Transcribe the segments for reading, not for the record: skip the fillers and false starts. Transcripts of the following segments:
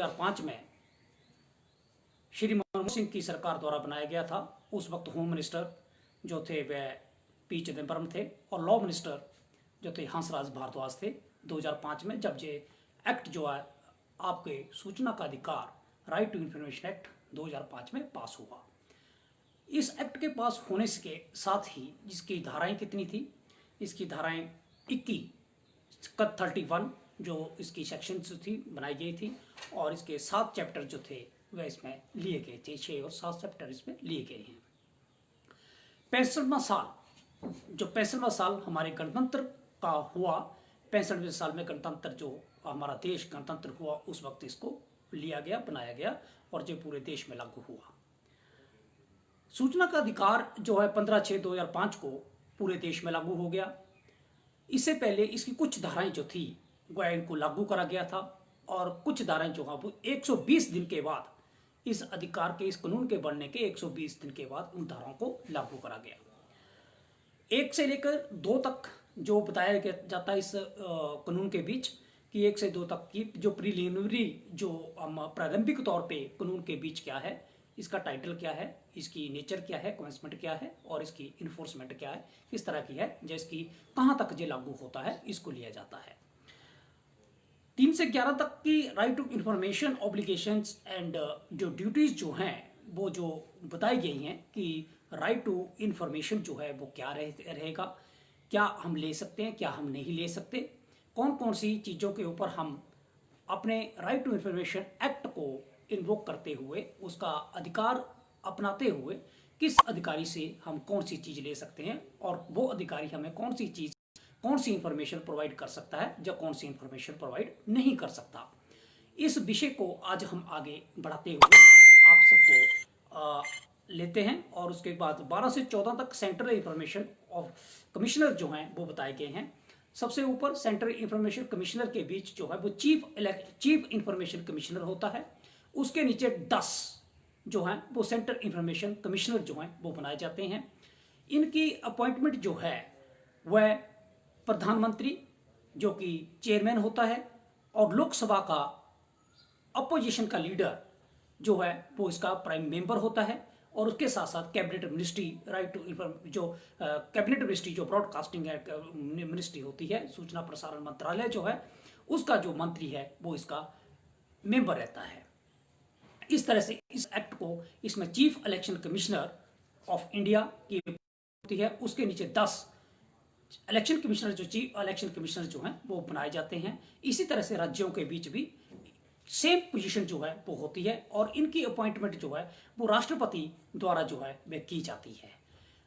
2005 में श्री मनमोहन सिंह की सरकार द्वारा बनाया गया था। उस वक्त होम मिनिस्टर जो थे वह पी चिदम्बरम थे और लॉ मिनिस्टर जो थे हंसराज भारद्वाज थे। 2005 में जब ये एक्ट जो है आपके सूचना का अधिकार राइट टू इंफॉर्मेशन एक्ट 2005 में पास हुआ। इस एक्ट के पास होने के साथ ही जिसकी धाराएं कितनी थी, इसकी धाराएं 31 जो इसकी सेक्शंस थी बनाई गई थी और इसके 7 चैप्टर जो थे वह इसमें लिए गए थे। 6 और 7 चैप्टर इसमें लिए गए हैं। 65वां साल, जो 65वां साल हमारे गणतंत्र का हुआ, 65वें साल में गणतंत्र जो हमारा देश गणतंत्र हुआ, उस वक्त इसको लिया गया, बनाया गया और जो पूरे देश में लागू हुआ। सूचना का अधिकार जो है 15/6/2005 को पूरे देश में लागू हो गया। इससे पहले इसकी कुछ धाराएं जो थी वह इनको लागू करा गया था और कुछ धाराएं जो है वो 120 दिन के बाद, इस अधिकार के, इस कानून के बनने के 120 दिन के बाद उन धाराओं को लागू करा गया। 1 से लेकर 2 तक जो बताया जाता है इस कानून के बीच कि 1 से 2 तक की जो प्रीलिमिनरी, जो प्रारंभिक तौर पे कानून के बीच क्या है, इसका टाइटल क्या है, इसकी नेचर क्या है, कमेंसमेंट क्या है और इसकी इन्फोर्समेंट क्या है, किस तरह की है, जिसकी कहां तक ये लागू होता है, इसको लिया जाता है। 3 से 11 तक की right to information obligations and जो ड्यूटीज जो हैं वो जो बताई गई हैं कि राइट टू इंफॉर्मेशन जो है वो क्या रहेगा, क्या हम ले सकते हैं, क्या हम नहीं ले सकते, कौन कौन सी चीज़ों के ऊपर हम अपने राइट टू इंफॉर्मेशन एक्ट को इन्वोक करते हुए, उसका अधिकार अपनाते हुए किस अधिकारी से हम कौन सी चीज़ ले सकते हैं और वो अधिकारी हमें कौन सी चीज़, कौन सी इंफॉर्मेशन प्रोवाइड कर सकता है या कौन सी इंफॉर्मेशन प्रोवाइड नहीं कर सकता। इस विषय को आज हम आगे बढ़ाते हुए आप सबको लेते हैं और उसके बाद 12 से 14 तक सेंट्रल इंफॉर्मेशन ऑफ कमिश्नर जो हैं वो बताए गए हैं। सबसे ऊपर सेंट्रल इंफॉर्मेशन कमिश्नर के बीच जो है वो चीफ इंफॉर्मेशन कमिश्नर होता है। उसके नीचे 10 जो हैं वो सेंट्रल इंफॉर्मेशन कमिश्नर जो हैं वो बनाए जाते हैं। इनकी अपॉइंटमेंट जो है वह प्रधानमंत्री जो कि चेयरमैन होता है और लोकसभा का अपोजिशन का लीडर जो है वो इसका प्राइम मेंबर होता है और उसके साथ साथ कैबिनेट मिनिस्ट्री, राइट टू जो कैबिनेट मिनिस्ट्री जो ब्रॉडकास्टिंग मिनिस्ट्री होती है, सूचना प्रसारण मंत्रालय जो है उसका जो मंत्री है वो इसका मेंबर रहता है। इस तरह से इस एक्ट को, इसमें chief election commissioner of India की होती है, उसके नीचे 10 इलेक्शन कमिश्नर, जो चीफ इलेक्शन कमिश्नर जो हैं वो बनाए जाते हैं। इसी तरह से राज्यों के बीच भी सेम पोजीशन जो है वो होती है और इनकी अपॉइंटमेंट जो है वो राष्ट्रपति द्वारा जो है वह की जाती है।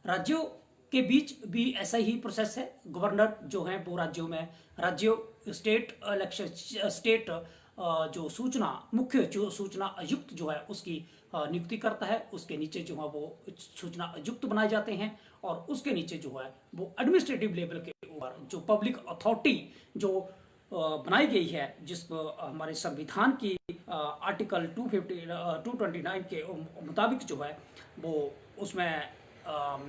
राज्यों के बीच भी ऐसा ही प्रोसेस है। गवर्नर जो है वो राज्यों में, राज्यों स्टेट इलेक्शन, स्टेट जो सूचना, मुख्य जो सूचना आयुक्त जो है उसकी नियुक्ति करता है। उसके नीचे जो है वो सूचना आयुक्त बनाए जाते हैं और उसके नीचे जो है वो एडमिनिस्ट्रेटिव लेवल के ऊपर जो पब्लिक अथॉरिटी जो बनाई गई है, जिस हमारे संविधान की आर्टिकल 229 के मुताबिक जो है वो उसमें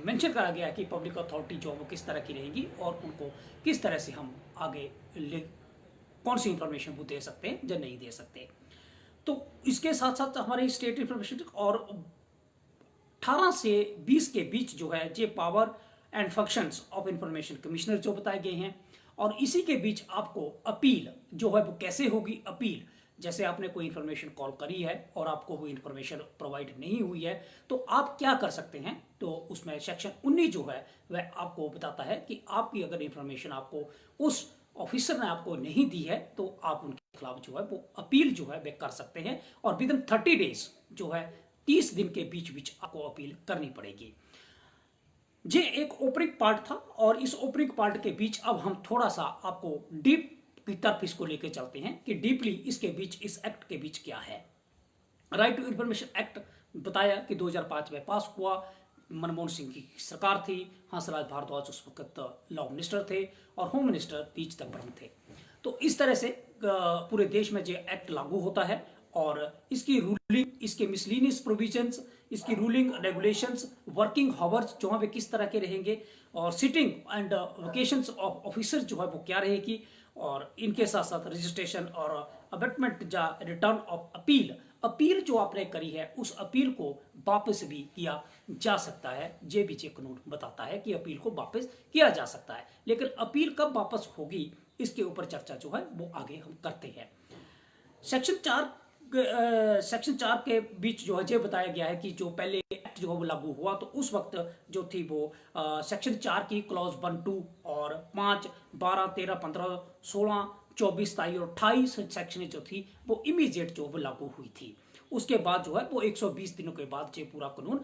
मेंशन करा गया कि पब्लिक अथॉरिटी जो है वो किस तरह की रहेगी और उनको किस तरह से हम आगे कौन सी इंफॉर्मेशन वो दे सकते हैं या नहीं दे सकते। तो इसके साथ साथ हमारे स्टेट इंफॉर्मेशन और 18 से 20 के बीच जो है ये power and functions of information commissioner जो बताए गए हैं और इसी के बीच आपको अपील जो है वो कैसे होगी। अपील, जैसे आपने कोई इंफॉर्मेशन कॉल करी है और आपको वो इंफॉर्मेशन प्रोवाइड नहीं हुई है तो आप क्या कर सकते हैं। तो उसमें सेक्शन 19 जो है वह आपको बताता है कि आपकी अगर इंफॉर्मेशन आपको उस ऑफिसर ने आपको नहीं दी है तो आप उनके खिलाफ जो है वो अपील जो है वे कर सकते हैं और विद इन 30 डेज जो है 30 दिन के बीच बीच आपको अपील करनी पड़ेगी। ये एक ओपनिंग पार्ट था और इस ओपनिंग पार्ट के बीच अब हम थोड़ा सा आपको डीप की तरफ इसको लेके चलते हैं कि डीपली इसके बीच, इस एक्ट के बीच क्या है। राइट टू इंफॉर्मेशन एक्ट बताया कि 2005 में पास हुआ। मनमोहन सिंह की सरकार थी, हंसराज भारद्वाज उस वक्त लॉ मिनिस्टर थे और होम मिनिस्टर पी चिदम्बरम थे। तो इस तरह से पूरे देश में ये एक्ट लागू होता है और इसकी रूलिंग, इसके मिसलिनियस प्रोविजंस, इसकी रूलिंग, रेगुलेशंस, वर्किंग हावर्स जो है वे किस तरह के रहेंगे और sitting and vocations of officer जो है वो क्या रहेगी और इनके साथ साथ रजिस्ट्रेशन और अबेटमेंट या रिटर्न ऑफ अपील, अपील जो आपने करी है उस अपील को वापस भी किया जा सकता है। जे बीचे कानून बताता है कि अपील को वापस किया जा सकता है, लेकिन अपील कब वापस होगी इसके ऊपर चर्चा जो है वो आगे हम करते हैं। सेक्शन 4 के बीच जो है ये बताया गया है कि जो पहले एक्ट जो है वो लागू हुआ तो उस वक्त जो थी वो सेक्शन 4 की क्लॉज 1, 2 और 5, 12, 13, 15, 16, 24, 27 और 28 सेक्शन जो थी वो इमीडिएट जो वो लागू हुई थी। उसके बाद जो है वो 120 दिनों के बाद ये पूरा कानून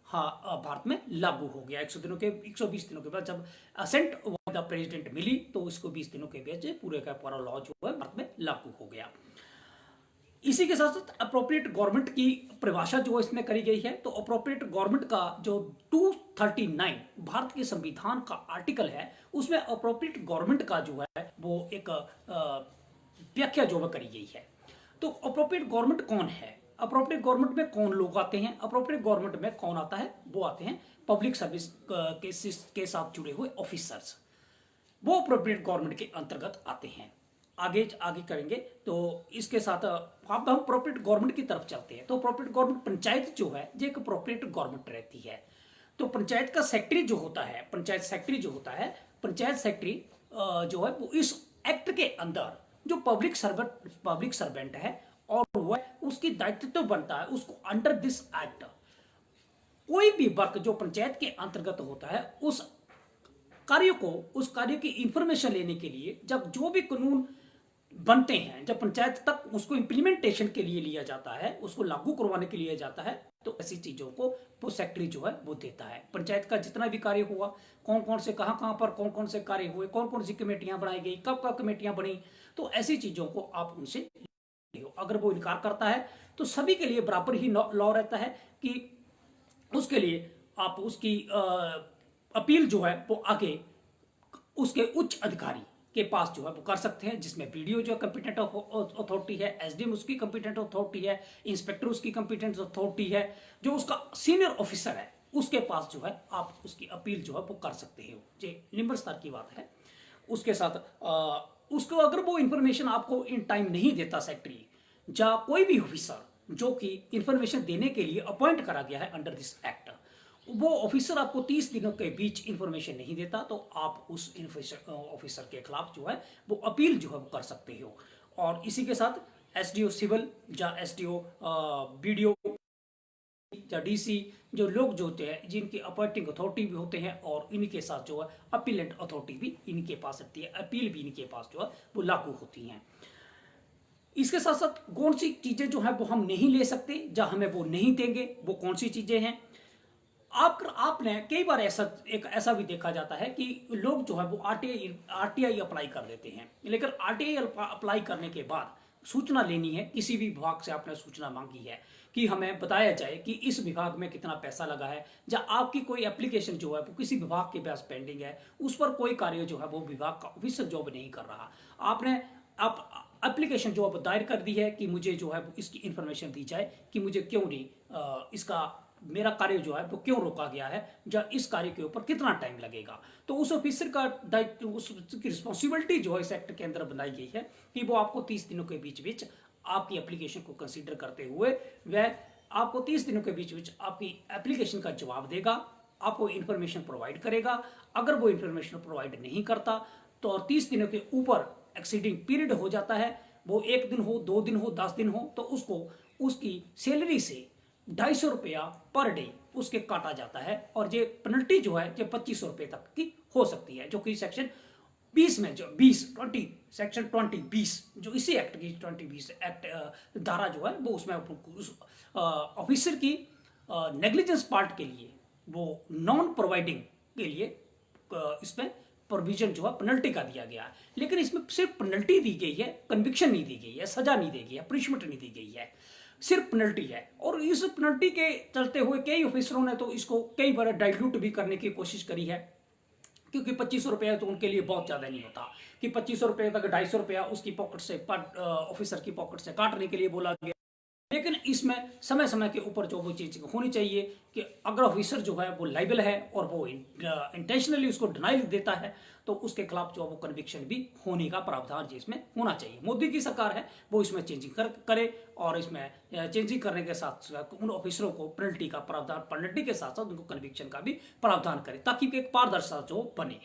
भारत में लागू हो गया। 120 दिनों के बाद जब असेंट द प्रेसिडेंट मिली तो इसको 20 दिनों के बाद पूरे का पूरा लॉ जो है भारत में लागू हो गया। इसी के साथ साथ अप्रोप्रिएट गवर्नमेंट की परिभाषा जो इसमें करी गई है। तो अप्रोप्रिएट गवर्नमेंट का जो 239 भारत के संविधान का आर्टिकल है उसमें अप्रोप्रिएट गवर्नमेंट का जो है वो एक व्याख्या जो है करी गई है। तो अप्रोप्रिएट गवर्नमेंट कौन है, अप्रोप्रिएट गवर्नमेंट में कौन लोग आते हैं, अप्रोप्रिएट गवर्नमेंट में कौन आता है, वो आते हैं पब्लिक सर्विस के साथ जुड़े हुए ऑफिसर्स, वो अप्रोप्रिएट गवर्नमेंट के अंतर्गत आते हैं। आगे करेंगे। तो इसके साथ अब हम अप्रोप्रिएट गवर्नमेंट की तरफ चलते हैं। तो अप्रोप्रिएट गवर्नमेंट पंचायत जो है ये एक अप्रोप्रिएट गवर्नमेंट रहती है। तो पंचायत का सेक्रेटरी जो होता है, पंचायत सेक्रेटरी जो है वो इस एक्ट के अंदर जो पब्लिक सर्वेंट है और वह उसकी दायित्व बनता है उसको अंडर दिस एक्ट कोई भी वर्क जो पंचायत के अंतर्गत होता है उस कार्य की इंफॉर्मेशन लेने के लिए जब जो भी कानून बनते हैं, जब पंचायत तक उसको इंप्लीमेंटेशन के लिए लिया जाता है, उसको लागू करवाने के लिए जाता है, तो ऐसी चीजों को वो सेक्रेटरी जो है वो देता है। पंचायत का जितना भी कार्य हुआ, कौन कौन से कहां पर कौन कौन से कार्य हुए, कौन कौन सी कमेटियां बनाई गई, कब कब कमेटियां बनी, तो ऐसी चीजों को आप उनसे अगर वो इनकार करता है तो सभी के लिए बराबर ही लॉ रहता है कि उसके लिए आप उसकी अपील जो है वो आगे उसके उच्च अधिकारी के पास जो है वो कर सकते हैं, जिसमें वीडियो जो कंपिटेंट अथॉरिटी है, एसडीएम उसकी कंपिटेंट अथॉरिटी है, इंस्पेक्टर उसकी कंपिटेंट अथॉरिटी है, जो उसका सीनियर ऑफिसर है उसके पास जो है आप उसकी अपील जो है वो कर सकते हो। ये निम्न स्तर की बात है। उसके साथ उसको अगर वो इंफॉर्मेशन आपको इन टाइम नहीं देता सेक्रेटरी या कोई भी ऑफिसर जो कि इंफॉर्मेशन देने के लिए अपॉइंट करा गया है अंडर दिस एक्ट, वो ऑफिसर आपको 30 दिनों के बीच इंफॉर्मेशन नहीं देता तो आप उस ऑफिसर के खिलाफ जो है वो अपील जो है वो कर सकते हो। और इसी के साथ एसडीओ सिविल या एसडीओ बीडीओ या डीसी जो लोग जो होते हैं जिनकी अपॉइंटिंग अथॉरिटी भी होते हैं और इनके साथ जो है अपीलेंट अथॉरिटी भी इनके पास रहती है, अपील भी इनके पास जो है वो लागू होती हैं। इसके साथ साथ कौन सी चीजें जो है वो हम नहीं ले सकते या हमें वो नहीं देंगे, वो कौन सी चीजें हैं। आपने कई बार ऐसा भी देखा जाता है कि लोग जो है वो आरटीआई अप्लाई कर देते हैं, लेकिन आरटीआई अप्लाई करने के बाद सूचना लेनी है, किसी भी विभाग से आपने सूचना मांगी है कि हमें बताया जाए कि इस विभाग में कितना पैसा लगा है, या आपकी कोई एप्लीकेशन जो है वो किसी विभाग के पास पेंडिंग है, उस पर कोई कार्य जो है वो विभाग का ऑफिसर जॉब नहीं कर रहा, आपने एप्लीकेशन जो अब दायर कर दी है कि मुझे जो है इसकी इंफॉर्मेशन दी जाए कि मुझे क्यों नहीं इसका मेरा कार्य जो है वो क्यों रोका गया है या इस कार्य के ऊपर कितना टाइम लगेगा। तो उस ऑफिसर का दायित्व, उसकी रिस्पॉन्सिबिलिटी जो है इस एक्ट के अंदर बनाई गई है कि वो आपको 30 दिनों के बीच आपकी एप्लीकेशन को कंसीडर करते हुए वह आपको 30 दिनों के बीच आपकी एप्लीकेशन का जवाब देगा, आपको इंफॉर्मेशन प्रोवाइड करेगा। अगर वो इंफॉर्मेशन प्रोवाइड नहीं करता तो 30 दिनों के ऊपर एक्सीडिंग पीरियड हो जाता है, वो 1 दिन हो, 2 दिन हो, 10 दिन हो, तो उसको उसकी सैलरी से 250 रुपया पर डे उसके काटा जाता है। और ये पेनल्टी जो है ये 2500 रुपये तक की हो सकती है, जो कि सेक्शन 20 में जो 20 सेक्शन 20 जो इसी एक्ट की 20 एक्ट धारा जो है वो उसमें ऑफिसर की नेग्लिजेंस पार्ट के लिए वो नॉन प्रोवाइडिंग के लिए इसमें प्रोविजन जो है पेनल्टी का दिया गया है। लेकिन इसमें सिर्फ पेनल्टी दी गई है, कन्विक्शन नहीं दी गई है, सजा नहीं दी गई है, पनिशमेंट नहीं दी गई है, सिर्फ पेनल्टी है। और इस पेनल्टी के चलते हुए कई ऑफिसरों ने तो इसको कई बार डाइल्यूट भी करने की कोशिश करी है, क्योंकि 2500 रुपया तो उनके लिए बहुत ज्यादा नहीं होता कि 2500 रुपये तक 250 रुपया उसकी पॉकेट से ऑफिसर की पॉकेट से काटने के लिए बोला गया। लेकिन इसमें समय समय के ऊपर जो वो चीज होनी चाहिए कि अगर ऑफिसर जो है वो लाइबल है और वो इंटेंशनली उसको डिनाइल देता है तो उसके खिलाफ जो वो कन्विक्शन भी होने का प्रावधान जिसमें होना चाहिए। मोदी की सरकार है वो इसमें चेंजिंग करे और इसमें चेंजिंग करने के साथ उन ऑफिसरों को पेनल्टी का प्रावधान, पेनल्टी के साथ साथ उनको कन्विक्शन का भी प्रावधान करे ताकि एक पारदर्शिता जो बने।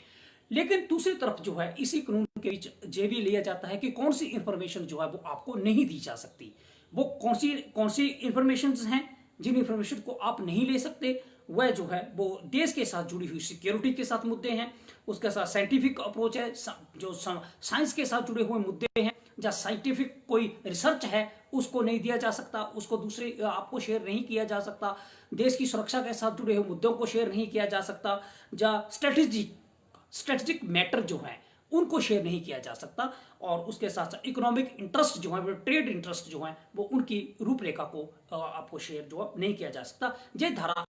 लेकिन दूसरी तरफ जो है इसी कानून के बीच ये भी लिया जाता है कि कौन सी इंफॉर्मेशन जो है वो आपको नहीं दी जा सकती। वो कौन सी इंफॉर्मेशन हैं जिन इंफॉर्मेशन को आप नहीं ले सकते, वह जो है वो देश के साथ जुड़ी हुई सिक्योरिटी के साथ मुद्दे हैं, उसके साथ साइंटिफिक अप्रोच है, जो साइंस के साथ जुड़े हुए मुद्दे हैं, जहाँ साइंटिफिक कोई रिसर्च है उसको नहीं दिया जा सकता, उसको दूसरे आपको शेयर नहीं किया जा सकता, देश की सुरक्षा के साथ जुड़े हुए मुद्दों को शेयर नहीं किया जा सकता, जहाँ स्ट्रेटेजिक मैटर जो है उनको शेयर नहीं किया जा सकता, और उसके साथ साथ इकोनॉमिक इंटरेस्ट जो है, ट्रेड इंटरेस्ट जो है वो उनकी रूपरेखा को आपको शेयर जो है नहीं किया जा सकता। ये धारा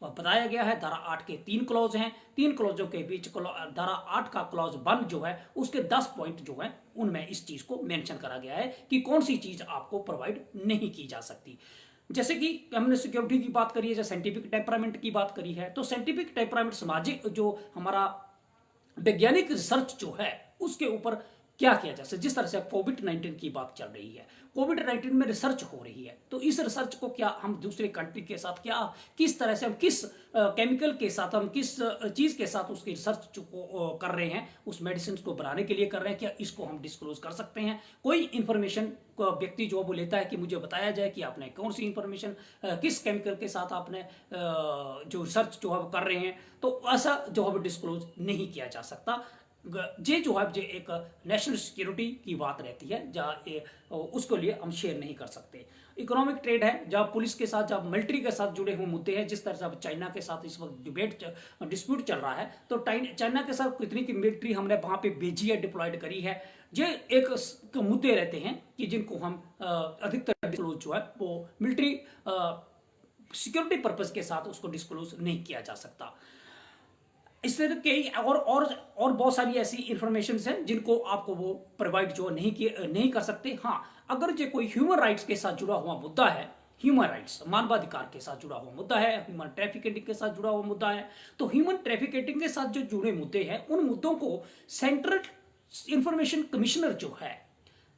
बताया गया है। धारा 8 के 3 क्लॉज हैं, 3 क्लॉजों के बीच धारा 8 का क्लॉज 1 जो है उसके 10 पॉइंट जो है उनमें इस चीज को मेंशन करा गया है कि कौन सी चीज आपको प्रोवाइड नहीं की जा सकती। जैसे कि हमने सिक्योरिटी की बात करी है, जैसे साइंटिफिक टेम्परामेंट की बात करी है, तो साइंटिफिक टेम्परामेंट सामाजिक जो हमारा वैज्ञानिक रिसर्च जो है उसके ऊपर क्या किया जा सकता है। जिस तरह से कोविड-19 की बात चल रही है, कोविड-19 में रिसर्च हो रही है, तो इस रिसर्च को क्या हम दूसरे कंट्री के साथ क्या किस तरह से हम किस केमिकल के साथ हम किस चीज के साथ उसकी रिसर्च को कर रहे हैं, उस मेडिसिन को बनाने के लिए कर रहे हैं, क्या इसको हम डिस्क्लोज कर सकते हैं। कोई इंफॉर्मेशन व्यक्ति जो वो लेता है कि मुझे बताया जाए कि आपने कौन सी इंफॉर्मेशन किस केमिकल के साथ आपने जो रिसर्च जो है वो कर रहे हैं, तो ऐसा जो है वो डिस्क्लोज नहीं किया जा सकता। ये जो है ये एक नेशनल सिक्योरिटी की बात रहती है, जहाँ उसको लिए हम शेयर नहीं कर सकते। इकोनॉमिक ट्रेड है, जहाँ पुलिस के साथ, जहाँ मिलिट्री के साथ जुड़े हुए मुद्दे हैं, जिस तरह से अब चाइना के साथ इस वक्त डिस्प्यूट चल रहा है, तो चाइना के साथ कितनी की मिलिट्री हमने वहां पे भेजी है, डिप्लॉयड करी है, ये एक मुद्दे रहते हैं कि जिनको हम अधिकतर डिस्क्लोज जो है वो मिलिट्री सिक्योरिटी पर्पज के साथ उसको डिस्क्लोज नहीं किया जा सकता। इस तरह के और बहुत सारी ऐसी इंफॉर्मेशन हैं जिनको आपको वो प्रोवाइड जो नहीं कर सकते। हाँ, अगर जो कोई ह्यूमन राइट्स के साथ जुड़ा हुआ मुद्दा है, ह्यूमन राइट्स मानवाधिकार के साथ जुड़ा हुआ मुद्दा है, ह्यूमन ट्रैफिकिंग के साथ जुड़ा हुआ मुद्दा है, तो ह्यूमन ट्रैफिकिंग के साथ जो जुड़े मुद्दे हैं उन मुद्दों को सेंट्रल इंफॉर्मेशन कमिश्नर जो है,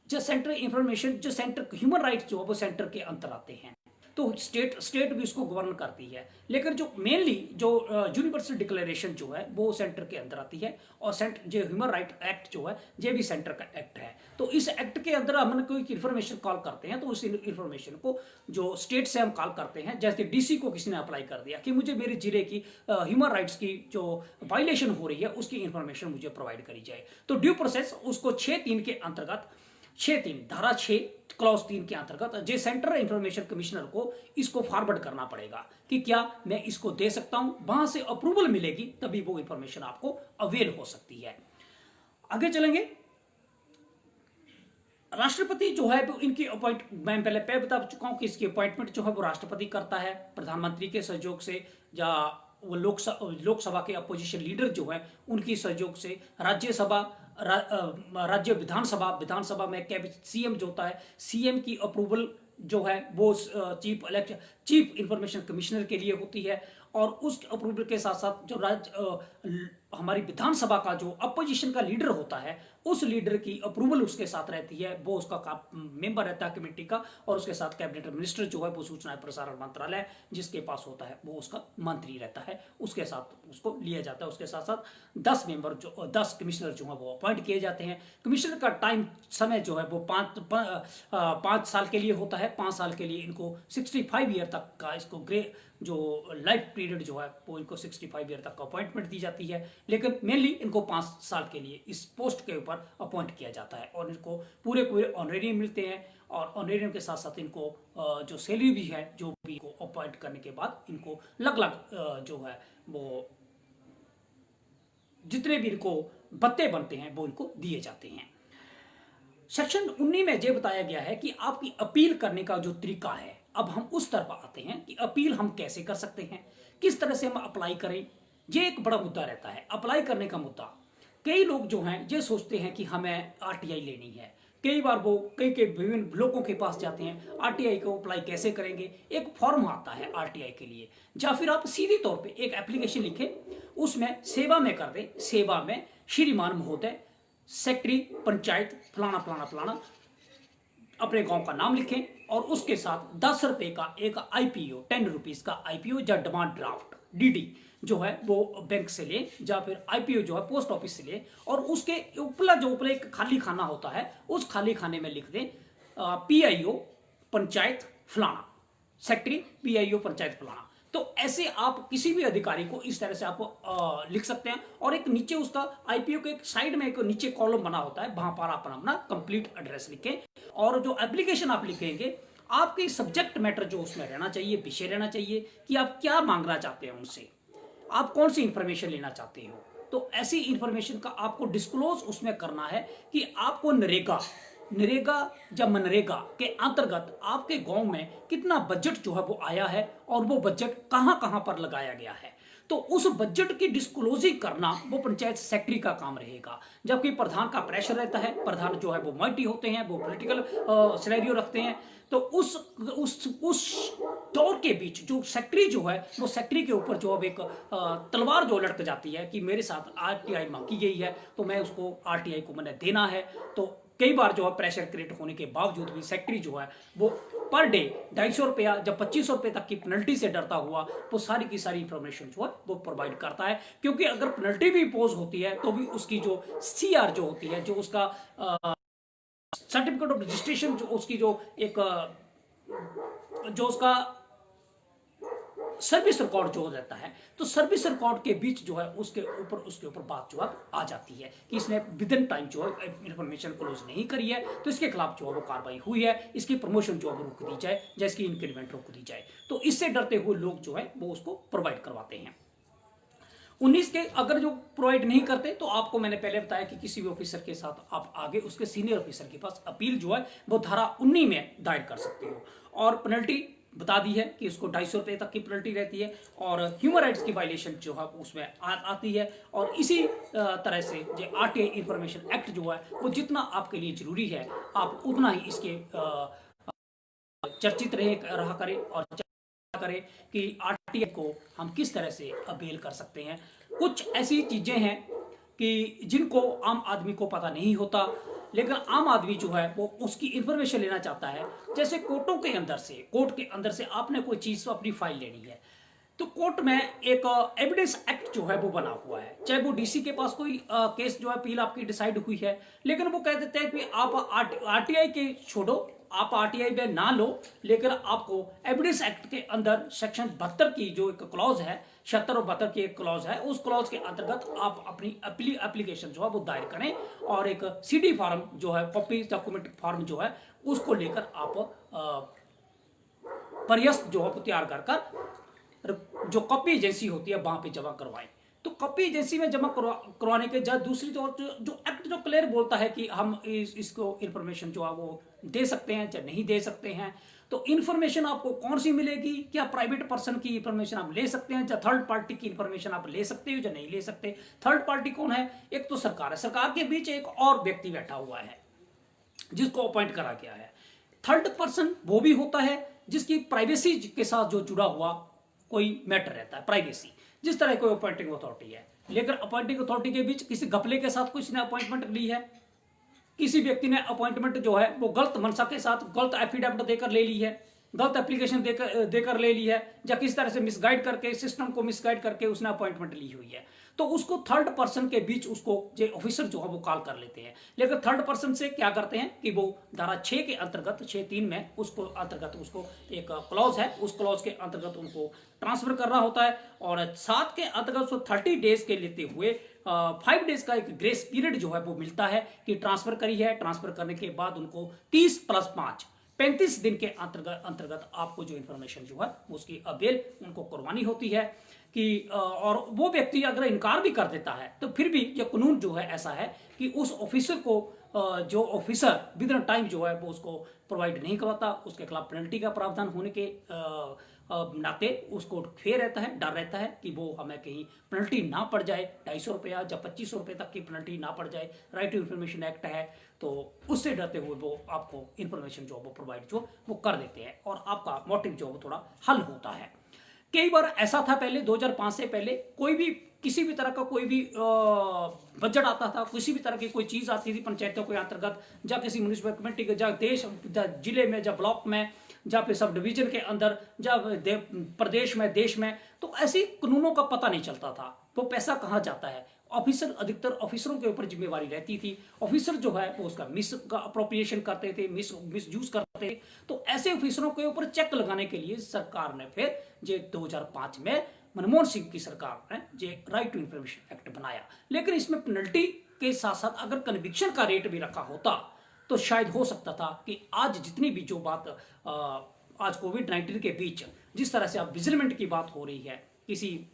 जो सेंटर ह्यूमन राइट्स जो है वो सेंटर के अंतर आते हैं, तो स्टेट भी उसको गवर्न करती है। लेकिन जो मेनली जो यूनिवर्सल डिक्लेरेशन जो है वो सेंटर के अंदर आती है, और जो ह्यूमन राइट एक्ट जो है ये भी सेंटर का एक्ट है। तो इस एक्ट के अंदर हम कोई इन्फॉर्मेशन कॉल करते हैं तो उस इन्फॉर्मेशन को जो स्टेट से हम कॉल करते हैं, जैसे डीसी को किसी ने अप्लाई कर दिया कि मुझे मेरे जिले की ह्यूमन राइट्स की जो वायलेशन हो रही है उसकी इंफॉर्मेशन मुझे प्रोवाइड करी जाए, तो ड्यू प्रोसेस उसको 6(3) के अंतर्गत 6(3) धारा 6 क्लॉज 3 के अंतर्गत जे सेंट्रल इंफॉर्मेशन कमिश्नर को इसको फॉरवर्ड करना पड़ेगा कि क्या मैं इसको दे सकता हूं, वहां से अप्रूवल मिलेगी तभी वो इंफॉर्मेशन आपको अवेल हो सकती है। आगे चलेंगे। राष्ट्रपति जो है वो इनकी मैं पहले बता चुका हूं कि इसकी अपॉइंटमेंट जो है वो राष्ट्रपति करता है प्रधानमंत्री के सहयोग से, या वो लोकसभा के अपोजिशन लीडर जो है उनकी सहयोग से, राज्यसभा राज्य विधानसभा में कैबिनेट सीएम जो होता है, सीएम की अप्रूवल जो है वो चीफ इंफॉर्मेशन कमिश्नर के लिए होती है, और उस अप्रूवल के साथ साथ जो हमारी विधानसभा का जो अपोजिशन का लीडर होता है उस लीडर की अप्रूवल उसके साथ रहती है, वो उसका मेंबर रहता है कमेटी का, और उसके साथ कैबिनेट मिनिस्टर जो है वो सूचना प्रसारण मंत्रालय जिसके पास होता है वो उसका मंत्री रहता है, उसके साथ उसको लिया जाता है। उसके साथ साथ 10 कमिश्नर जो है वो अपॉइंट किए जाते हैं। कमिश्नर का समय जो है वो 5 साल के लिए होता है। 5 साल के लिए इनको 65 ईयर तक का इसको जो लाइफ पीरियड जो है वो इनको 65 ईयर तक का अपॉइंटमेंट दी जाती है, लेकिन मेनली इनको 5 साल के लिए इस पोस्ट के ऊपर अपॉइंट किया जाता है, और इनको पूरे ऑनरेरियम मिलते हैं, और ऑनरेरियम के साथ साथ इनको जो सैलरी भी है जो भी को अपॉइंट करने के बाद इनको अलग जो है वो जितने भी इनको भत्ते बनते हैं वो इनको दिए जाते हैं। सेक्शन 19 में यह बताया गया है कि आपकी अपील करने का जो तरीका है, अब हम उस तरफ आते हैं कि अपील हम कैसे कर सकते हैं, किस तरह से हम अप्लाई करें। ये एक बड़ा मुद्दा रहता है अप्लाई करने का मुद्दा। कई लोग जो हैं ये सोचते हैं कि हमें आरटीआई लेनी है, कई बार वो कई कई विभिन्न लोगों के पास जाते हैं, आरटीआई को अप्लाई कैसे करेंगे, एक फॉर्म आता है आरटीआई के लिए, या फिर आप सीधे तौर पे एक एप्लीकेशन लिखें, उसमें सेवा में कर दें, सेवा में श्रीमान महोदय सेक्रेटरी पंचायत फलाना फलाना फलाना, अपने गांव का नाम लिखें और उसके साथ 10 रुपए का एक आईपीओ, 10 रुपीज का आईपीओ या डिमांड ड्राफ्ट डीडी जो है वो बैंक से ले, या फिर आईपीओ जो है पोस्ट ऑफिस से ले, और उसके ऊपर एक खाली खाना होता है, उस खाली खाने में लिख दें पीआईओ पंचायत फलाना, सेक्रेटरी पीआईओ पंचायत फलाना। तो ऐसे आप किसी भी अधिकारी को इस तरह से आप लिख सकते हैं, और एक नीचे उसका आईपीओ के एक साइड में एक नीचे कॉलम बना होता है, वहां पर आप अपना कंप्लीट एड्रेस लिखें, और जो एप्लीकेशन आप लिखेंगे आपके सब्जेक्ट मैटर जो उसमें रहना चाहिए, विषय रहना चाहिए कि आप क्या मांगना चाहते हैं उनसे, आप कौन सी इंफॉर्मेशन लेना चाहते हो। तो ऐसी इंफॉर्मेशन का आपको डिस्क्लोज उसमें करना है कि आपको नरेगा या मनरेगा के अंतर्गत आपके गांव में कितना बजट जो है वो आया है, और वो बजट कहां कहां पर लगाया गया है। तो उस बजट की डिस्क्लोजिंग करना वो पंचायत सेक्रेटरी का काम रहेगा, जबकि प्रधान का प्रेशर रहता है, प्रधान जो है वो माइटी होते हैं, वो पॉलिटिकल सिनेरियो रखते हैं। तो उस दौर के बीच जो सेक्रेटरी जो है वो सेक्रेटरी के ऊपर जो अब एक तलवार जो लटक जाती है कि मेरे साथ आरटीआई मांगी गई है, तो मैं उसको आरटीआई को मैंने देना है। तो कई बार जो है प्रेशर क्रिएट होने के बावजूद भी सेक्रेटरी जो है वो पर डे 250 रुपया जब 2500 रुपये तक की पेनल्टी से डरता हुआ वो सारी की सारी इंफॉर्मेशन जो है वो प्रोवाइड करता है, क्योंकि अगर पेनल्टी भी इम्पोज होती है तो भी उसकी जो सीआर जो होती है, जो उसका सर्टिफिकेट ऑफ रजिस्ट्रेशन, जो उसकी जो एक जो उसका सर्विस रिकॉर्ड जो रहता है, तो सर्विस रिकॉर्ड के बीच जो है उसके ऊपर बात जो है आ जाती है कि इसने विद इन टाइम जो है इंफॉर्मेशन क्लोज नहीं करी है, तो इसके खिलाफ जो है वो कार्रवाई हुई है, इसकी प्रमोशन जो है वो रोक दी जाए या इसकी इंक्रीमेंट रोक दी जाए। तो इससे डरते हुए लोग जो है वो उसको प्रोवाइड करवाते हैं। 19 के अगर जो प्रोवाइड नहीं करते तो आपको मैंने पहले बताया कि किसी भी ऑफिसर के साथ आप आगे उसके सीनियर ऑफिसर के पास अपील जो है वो धारा 19 में दायर कर सकते हो, और पेनल्टी बता दी है कि उसको 250 रुपये तक की पेनल्टी रहती है, और ह्यूमन राइट्स की वायलेशन जो है उसमें आती है। और इसी तरह से जो आरटीआई इंफॉर्मेशन एक्ट जो है वो जितना आपके लिए जरूरी है आप उतना ही इसके चर्चित रहा करें और करें कि आरटीआई को हम किस तरह से अवेल कर सकते हैं। कुछ ऐसी चीजें हैं कि जिनको आम आदमी को पता नहीं होता, लेकिन आम आदमी जो है वो उसकी इंफॉर्मेशन लेना चाहता है। जैसे कोर्ट के अंदर से आपने कोई चीज अपनी फाइल लेनी है, तो कोर्ट में एक एविडेंस एक्ट जो है वो बना हुआ है, चाहे वो डीसी के पास कोई केस जो है अपील आपकी डिसाइड हुई है, लेकिन वो कह देते हैं कि आप आरटीआई के छोड़ो, आप आरटीआई में ना लो, लेकिन आपको एविडेंस एक्ट के अंदर सेक्शन 72 की जो एक क्लॉज है, 76 और 72 की एक क्लॉज है, उस क्लॉज के अंतर्गत आप अपनी एप्लीकेशन जो है वो दायर करें, और एक सीडी फॉर्म जो है, कॉपी डॉक्यूमेंट फॉर्म जो है उसको लेकर आप पर्यस्त जो है तैयार कर जो कॉपी एजेंसी होती है वहां पे जमा करवाएं। तो कॉपी एजेंसी में जमा करवाने के जब दूसरी तो जो एक्ट जो क्लियर बोलता है कि हम इसको इंफॉर्मेशन जो है वो दे सकते हैं या नहीं दे सकते हैं। तो इंफॉर्मेशन आपको कौन सी मिलेगी, क्या प्राइवेट पर्सन की इंफॉर्मेशन आप ले सकते हैं या थर्ड पार्टी की इंफॉर्मेशन आप ले सकते हो या नहीं ले सकते। थर्ड पार्टी कौन है, एक तो सरकार है, सरकार के बीच एक और व्यक्ति बैठा हुआ है जिसको अपॉइंट करा गया है। थर्ड पर्सन वो भी होता है जिसकी प्राइवेसी के साथ जो जुड़ा हुआ कोई मैटर रहता है, प्राइवेसी, जिस तरह कोई अपॉइंटिंग अथॉरिटी है। लेकिन अपॉइंटिंग अथॉरिटी के बीच किसी घपले के साथ किसी ने अपॉइंटमेंट ली है, किसी व्यक्ति ने अपॉइंटमेंट जो है वो गलत मंशा के साथ गलत एफिडेविट देकर ले ली है, गलत एप्लीकेशन देकर ले ली है, या किस तरह से मिसगाइड करके, सिस्टम को मिसगाइड करके उसने अपॉइंटमेंट ली हुई है, तो उसको थर्ड पर्सन के बीच उसको जो ऑफिसर जो है वो कॉल कर लेते हैं। लेकिन थर्ड पर्सन से क्या करते हैं कि वो धारा 6 के अंतर्गत 6(3) में उसको अंतर्गत उसको एक क्लॉज है, उस क्लॉज के अंतर्गत उनको ट्रांसफर करना होता है, और 7 के अंतर्गत उसको 30 डेज के लेते हुए 5 डेज का एक ग्रेस पीरियड जो है वो मिलता है कि ट्रांसफर करी है। ट्रांसफर करने के बाद उनको 30 + 5 35 दिन के अंतर्गत आपको जो इंफॉर्मेशन जो है उसकी अवेल उनको करवानी होती है कि और वो व्यक्ति अगर इनकार भी कर देता है तो फिर भी ये कानून जो है ऐसा है कि उस ऑफिसर को जो ऑफिसर विद इन टाइम जो है वो उसको प्रोवाइड नहीं करवाता, उसके खिलाफ पेनल्टी का प्रावधान होने के नाते उसको फेयर रहता है, डर रहता है कि वो हमें कहीं पेनल्टी ना पड़ जाए, 250 रुपया या 2500 रुपये तक की पेनल्टी ना पड़ जाए। राइट टू इन्फॉर्मेशन एक्ट है, तो उससे डरते हुए वो आपको इन्फॉर्मेशन जो वो प्रोवाइड जो वो कर देते हैं और आपका मोटिव जो वो थोड़ा हल होता है। कई बार ऐसा था पहले 2005 से पहले कोई भी किसी भी तरह का कोई भी बजट आता था, किसी भी तरह की कोई चीज आती थी पंचायतों के अंतर्गत, या किसी म्यूनिसिपल कमेटी के, या देश जिले में, या ब्लॉक में, या फिर सब डिवीजन के अंदर, या प्रदेश में, देश में, तो ऐसी कानूनों का पता नहीं चलता था। वो पैसा कहाँ जाता है, ऑफिसर, अधिकतर ऑफिसरों के ऊपर जिम्मेवारी रहती थी। ऑफिसर जो है वो उसका मिस का अप्रोप्रिएशन करते थे, मिस यूज करते थे। तो ऐसे ऑफिसरों के ऊपर चेक लगाने के लिए सरकार ने फिर ये 2005 में मनमोहन सिंह की सरकार ने ये राइट टू इन्फॉर्मेशन एक्ट बनाया। लेकिन इसमें पेनल्टी के साथ साथ अगर कन्विक्शन का रेट भी रखा होता तो शायद हो सकता था कि आज जितनी भी जो बात आज कोविड-19 के बीच जिस तरह से अब विजिलेंट की बात हो रही है, किसी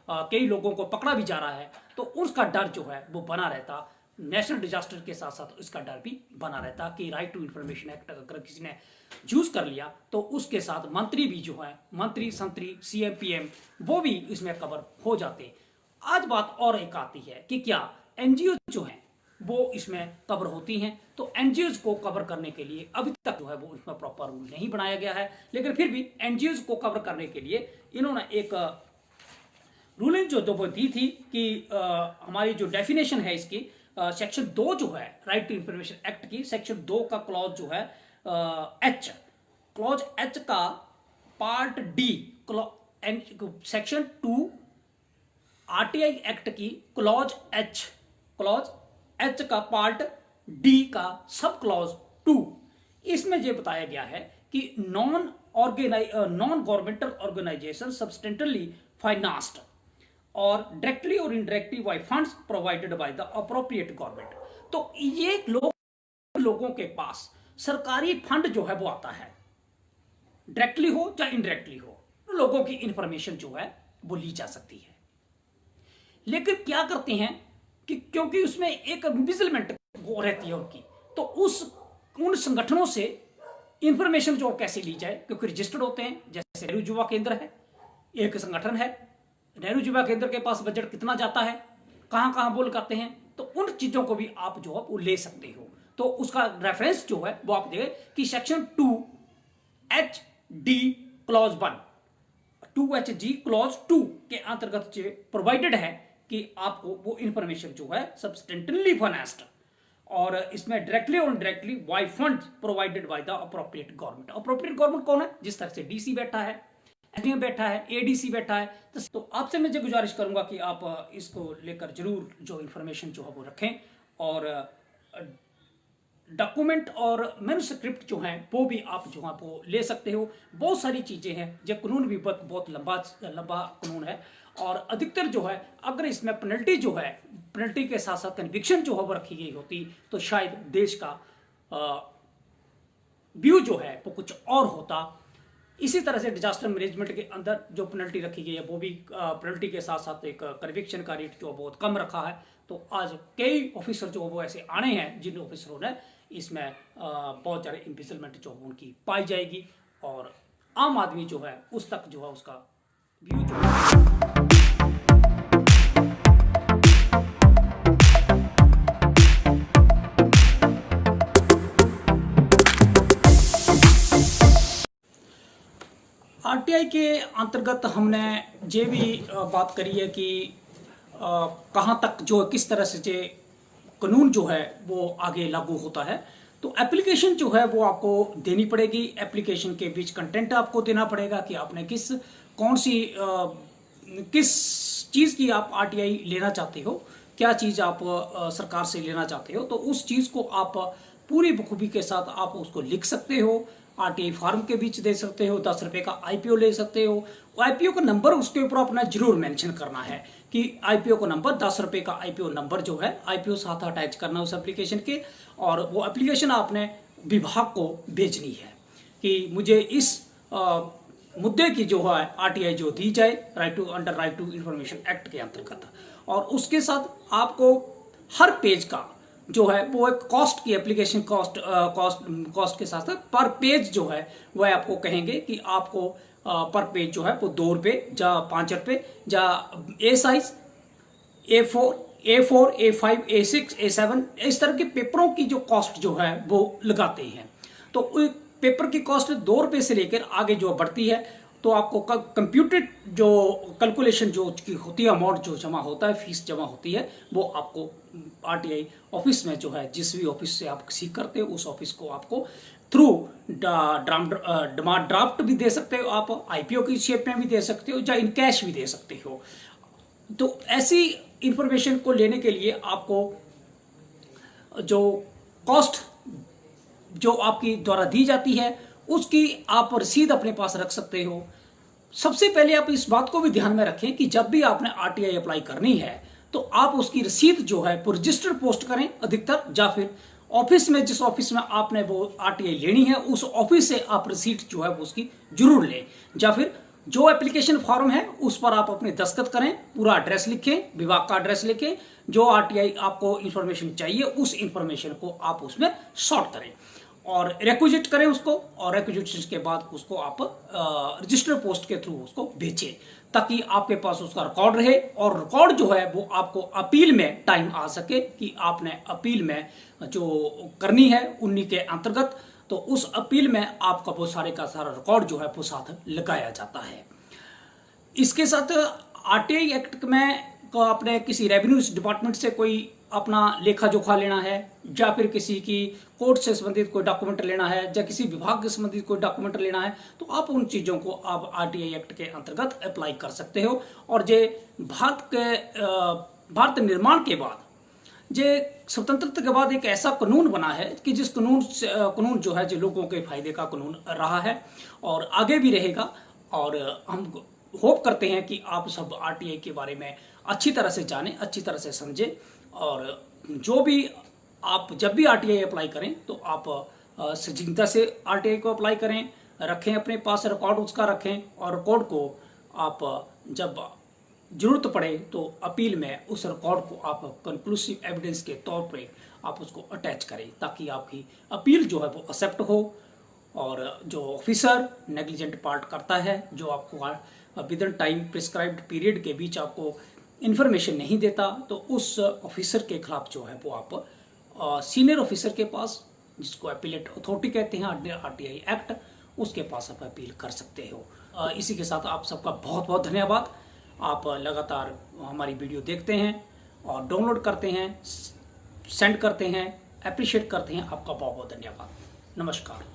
कई लोगों को पकड़ा भी जा रहा है, तो उसका डर जो है वो बना रहता। नेशनल डिजास्टर के साथ साथ इसका डर भी बना रहता कि राइट टू इन्फॉर्मेशन एक्ट अगर किसी ने यूज कर लिया तो उसके साथ मंत्री भी जो है, मंत्री संतरी सीएम पीएम वो भी इसमें कवर हो जाते। आज बात और एक आती है कि क्या एनजीओ जो है वो इसमें कवर होती हैं, तो एनजीओज को कवर करने के लिए अभी तक जो है वो इसमें प्रॉपर रूल नहीं बनाया गया है। लेकिन फिर भी एनजीओज को कवर करने के लिए इन्होंने एक रूलिंग जो वो दी थी कि हमारी जो डेफिनेशन है इसकी सेक्शन 2 जो है राइट टू इंफॉर्मेशन एक्ट की, सेक्शन 2 का क्लॉज जो है एच, क्लॉज एच का part D, section 2 RTI act की क्लॉज एच का पार्ट डी का सब क्लॉज 2, इसमें यह बताया गया है कि non governmental organisation substantially financed और डायरेक्टली और indirectly bye funds provided by the appropriate government. तो ये लोगों के पास सरकारी फंड जो है वो आता है, डायरेक्टली हो या इनडायरेक्टली हो, लोगों की इंफॉर्मेशन जो है वो ली जा सकती है। लेकिन क्या करते हैं कि क्योंकि उसमें एक विजिलेंट वो रहती है उनकी, तो उन संगठनों से इंफॉर्मेशन जो कैसे ली जाए, क्योंकि रजिस्टर्ड होते हैं। जैसे नेहरू युवा केंद्र है, एक संगठन है, नेहरू युवा केंद्र के पास बजट कितना जाता है, कहां बोल करते हैं, तो उन चीजों को भी आप जो है वो ले सकते हो। तो उसका रेफरेंस जो है वो आप देखें कि section 2HD clause 1, 2HG clause 2 के अंतर्गत प्रोवाइडेड है कि आपको वो इंफॉर्मेशन जो है सब्सटेंटली फाइनेंस्ड और इसमें डायरेक्टली और indirectly bye fund provided by the appropriate government. Appropriate government कौन है? जिस तरह से डीसी बैठा है, एसडीएम बैठा है, एडीसी बैठा है। तो आपसे मैं गुजारिश करूंगा कि आप इसको लेकर जरूर जो इंफॉर्मेशन जो है वो रखें और डॉक्यूमेंट और मैन्युस्क्रिप्ट जो है वो भी आप जो है वो ले सकते हो। बहुत सारी चीजें हैं, जो कानून भी बहुत लंबा कानून है और अधिकतर जो है अगर इसमें पेनल्टी जो है, पेनल्टी के साथ साथ कन्विक्शन जो है वो रखी गई होती तो शायद देश का व्यू जो है वो कुछ और होता। इसी तरह से डिजास्टर मैनेजमेंट के अंदर जो पेनल्टी रखी गई है वो भी पेनल्टी के साथ साथ एक कन्विक्शन का रेट जो बहुत कम रखा है। तो आज कई ऑफिसर जो वो ऐसे आने हैं जिन ऑफिसरों ने इसमें बहुत सारे इम्पिजमेंट जो उनकी पाई जाएगी और आम आदमी जो है उस तक जो है उसका व्यू जो है आरटीआई के अंतर्गत हमने ये भी बात करी है कि कहाँ तक जो किस तरह से जो कानून जो है वो आगे लागू होता है। तो एप्लीकेशन जो है वो आपको देनी पड़ेगी। एप्लीकेशन के बीच कंटेंट आपको देना पड़ेगा कि आपने किस चीज़ की आप आरटीआई लेना चाहते हो, क्या चीज़ आप सरकार से लेना चाहते हो। तो उस चीज़ को आप पूरी बखूबी के साथ आप उसको लिख सकते हो, आरटीआई फार्म के बीच दे सकते हो, 10 रुपए का आईपीओ ले सकते हो। आईपीओ का नंबर उसके ऊपर अपना जरूर मेंशन करना है कि आईपीओ का नंबर 10 रुपए का आईपीओ नंबर जो है आईपीओ साथ अटैच करना उस एप्लीकेशन के, और वो एप्लीकेशन आपने विभाग को भेजनी है कि मुझे इस मुद्दे की जो है आरटीआई जो दी जाए under right to information act के अंतर्गत। और उसके साथ आपको हर पेज का जो है वो एक कॉस्ट की एप्लीकेशन कॉस्ट के साथ पर पेज जो है वह आपको कहेंगे कि आपको पर पेज जो है वो 2 रुपये या 5 रुपये, या ए size A4, A5, A6, A7 इस तरह के पेपरों की जो कॉस्ट जो है वो लगाते हैं। तो पेपर की कॉस्ट 2 रुपये से लेकर आगे जो बढ़ती है, तो आपको कंप्यूटेड जो कैलकुलेशन जो की होती है, अमाउंट जो जमा होता है, फीस जमा होती है, वो आपको RTI ऑफिस में जो है, जिस भी ऑफिस से आप सीख करते हो उस ऑफिस को आपको थ्रू डिमांड ड्राफ्ट भी दे सकते हो, आप IPO की शेप में भी दे सकते हो, या इन कैश भी दे सकते हो। तो ऐसी इंफॉर्मेशन को लेने के लिए आपको जो कॉस्ट जो आपकी द्वारा दी जाती है उसकी आप रसीद अपने पास रख सकते हो। सबसे पहले आप इस बात को भी ध्यान में रखें कि जब भी आपने RTI अप्लाई करनी है तो आप उसकी रसीद जो है वो रजिस्टर्ड पोस्ट करें अधिकतर, या फिर ऑफिस में, जिस ऑफिस में आपने वो RTI लेनी है उस ऑफिस से आप रसीद जो है वो उसकी जरूर लें, या फिर जो एप्लीकेशन फॉर्म है उस पर आप अपने दस्तखत करें, पूरा एड्रेस लिखें, विभाग का एड्रेस लिखें, जो RTI आपको इंफॉर्मेशन चाहिए उस इंफॉर्मेशन को आप उसमें शॉर्ट करें और रिक्विजिट करें उसको, और रिक्विजिशन के बाद उसको आप रजिस्टर पोस्ट के थ्रू उसको भेजें, ताकि आपके पास उसका रिकॉर्ड रहे, और रिकॉर्ड जो है वो आपको अपील में टाइम आ सके कि आपने अपील में जो करनी है उन्हीं के अंतर्गत, तो उस अपील में आपका वो सारे का सारा रिकॉर्ड जो है वो साथ लगाया जाता है। इसके साथ RTI एक्ट में अपने किसी रेवेन्यू डिपार्टमेंट से कोई अपना लेखा जोखा लेना है, या फिर किसी की कोर्ट से संबंधित कोई डॉक्यूमेंट लेना है, या किसी विभाग से संबंधित कोई डॉक्यूमेंट लेना है, तो आप उन चीज़ों को आप RTI एक्ट के अंतर्गत अप्लाई कर सकते हो। और जे भारत निर्माण के बाद, जे स्वतंत्रता के बाद एक ऐसा कानून बना है कि जिस कानून जो है जो लोगों के फायदे का कानून रहा है और आगे भी रहेगा, और हम होप करते हैं कि आप सब RTI के बारे में अच्छी तरह से जानें, अच्छी तरह से समझें, और जो भी आप जब भी RTI अप्लाई करें तो आप सजीलता से RTI को अप्लाई करें, रखें अपने पास रिकॉर्ड उसका रखें, और रिकॉर्ड को आप जब जरूरत पड़े तो अपील में उस रिकॉर्ड को आप कंक्लूसिव एविडेंस के तौर पे आप उसको अटैच करें, ताकि आपकी अपील जो है वो एक्सेप्ट हो। और जो ऑफिसर नेग्लिजेंट पार्ट करता है, जो आपको with in time prescribed period के बीच आपको इन्फॉर्मेशन नहीं देता, तो उस ऑफिसर के खिलाफ जो है वो आप सीनियर ऑफिसर के पास, जिसको अपीलेट अथॉरिटी कहते हैं RTI एक्ट, उसके पास आप अपील कर सकते हो। इसी के साथ आप सबका बहुत बहुत धन्यवाद। आप लगातार हमारी वीडियो देखते हैं और डाउनलोड करते हैं, सेंड करते हैं, अप्रिशिएट करते हैं। आपका बहुत बहुत धन्यवाद। नमस्कार।